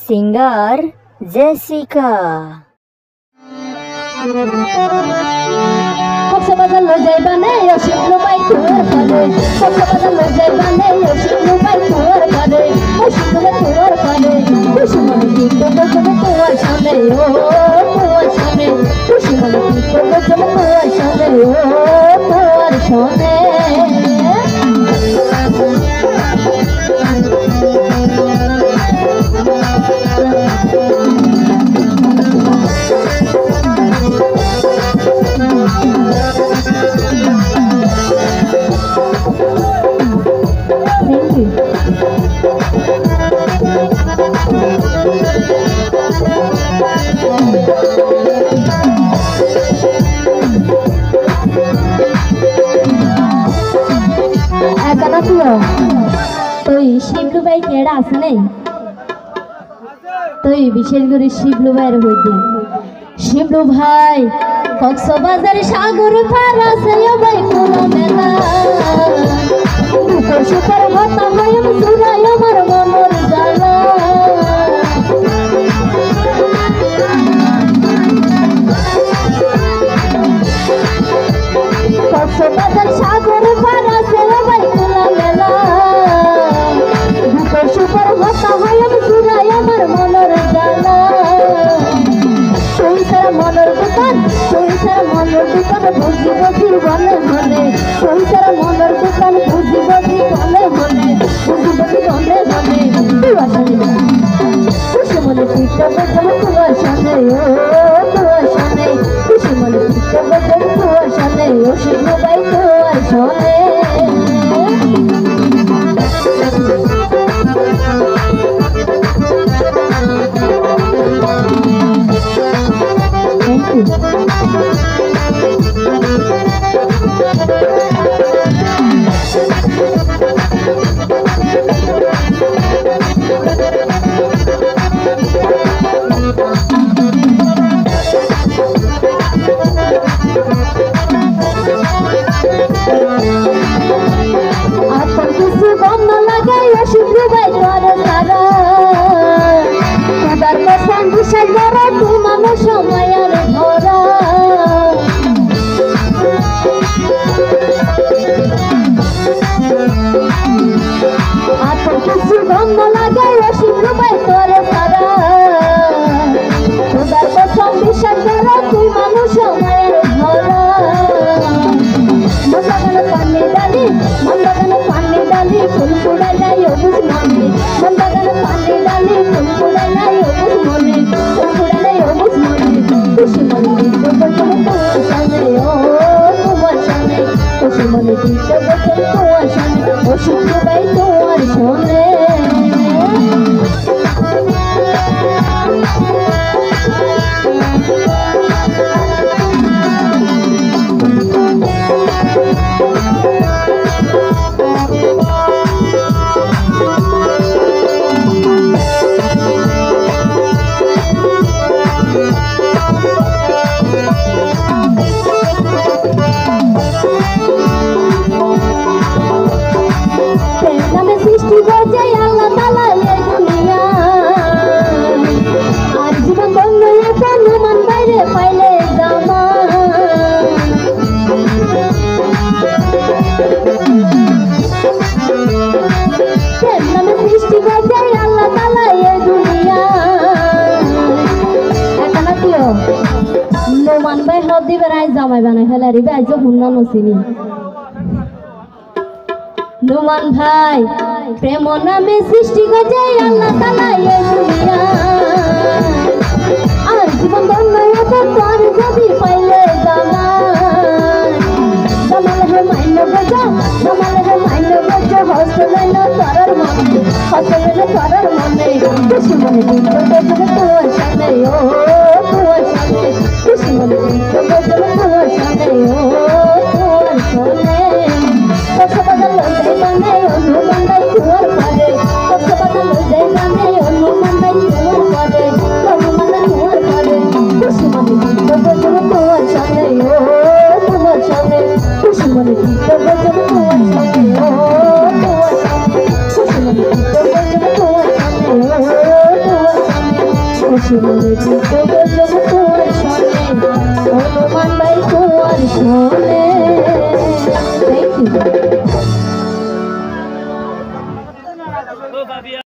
Singer Jessica. Cox's Bazar লই যাইবা নে শিবলু বাই তোর পারে, কক্সবাজার লই যাইবা নে শিবলু বাই তোর পারে, ও শিবলু তোর পারে, কুসুমন কি তোর জন্য তোর সামনে, ও তোর সামনে, কুসুমন কি তোর জন্য তোর সামনে, ও তোর সামনে। তুই শিবলু ভাই কেডা আছে নাই, তুই বিশেষ করে শিবলু ভাইয়ের হইতে। শিবলু ভাই কক্সবাজার সাগর পার আছে ভাই কোন মেলা, দুপুর সুপার ভাতা হয় সুরাই আমার মনের জ্বালা। কক্সবাজার সাগর পার আছে ভাই কোন মেলা, দুপুর সুপার ভাতা হয় সুরাই আমার মনের জ্বালা। তুই সারা মনের দোকান, তুই সারা মনের দোকান বুঝি বুঝি বলে বলে, তুই সারা মনের দোকান বুঝি বুঝি বলে বলে, বুঝি বুঝি বলে বলে। তুই আসলে খুশি মনে পিঠটা বদল তোমার সামনে, ও তোমার সামনে, খুশি মনে পিঠটা বদল তোমার সামনে, ও শিবলু ভাই তোমার সামনে। আপন কিছু বন্ধ লাগাই শিবলু ভাই তোর সারা, তার কসম বিশ্বাস করা তুই মানুষ মায়ার ধরা। আপন কিছু বন্ধ লাগাই শিবলু ভাই তোর সারা, তার কসম বিশ্বাস করা তুই মানুষ মায়ার ধরা। মন্দাগান পানি ডালি, মন্দাগান পানি ডালি, ফুল ফুড়াই নাই অবুজ মনে, মন্দাগান পানি ডালি, ফুল ফুড়াই নাই অবুজ মনে, ফুল ফুড়াই নাই অবুজ মনে। খুশি মনে দিতে বছর তোমার সামনে, ও তোমার সামনে, খুশি মনে দিতে বছর তোমার সামনে, ও শিবলু ভাই তোমার সামনে। সৃষ্টি করছে আল্লাহ তাআলা এই দুনিয়া, আর জীবন ধন্য এখন মান বাইরে পাইলে জামা। নামে সৃষ্টি করছে আল্লাহ তাআলা এই দুনিয়া। এখন আত্মীয় নোমান ভাই হাত দিবে রায় জামাই বানাই ফেলে রিবে আজ হুন্না নসিনি। নোমান ভাই প্রেম নামে সৃষ্টি করছে আল্লাহ তাআলা এই দুনিয়া, আর জীবন ধন্য এখন তোর যদি পাইলে জামাই। জামাল হে মাইন্য গজা, জামাল হে মাইন্য গজা, হসলে না তোর মনে, হসলে না তোর মনে। খুশি মনে দিতে বছর তোর সামনে, ও তোর সামনে, খুশি মনে দিতে বছর তোর সামনে, ও তোর সামনে। কক্সবাজার লই যাইবা নে হনুমান ভাই তোর পারে, কক্সবাজার লই যাইবা নে হনুমান ভাই তোর পারে, হনুমান ভাই তোর পারে। খুশি মনে দিতে বছর তোর সামনে, ও তোমার সামনে, খুশি মনে দিতে বছর তোর সামনে, ও তোমার সামনে, খুশি মনে দিতে বছর তোর সামনে, ও তোমার সামনে। শুনলে তবু তবু তোমার শোনে অনুমান ভাই তোমার শোনে। Thank you.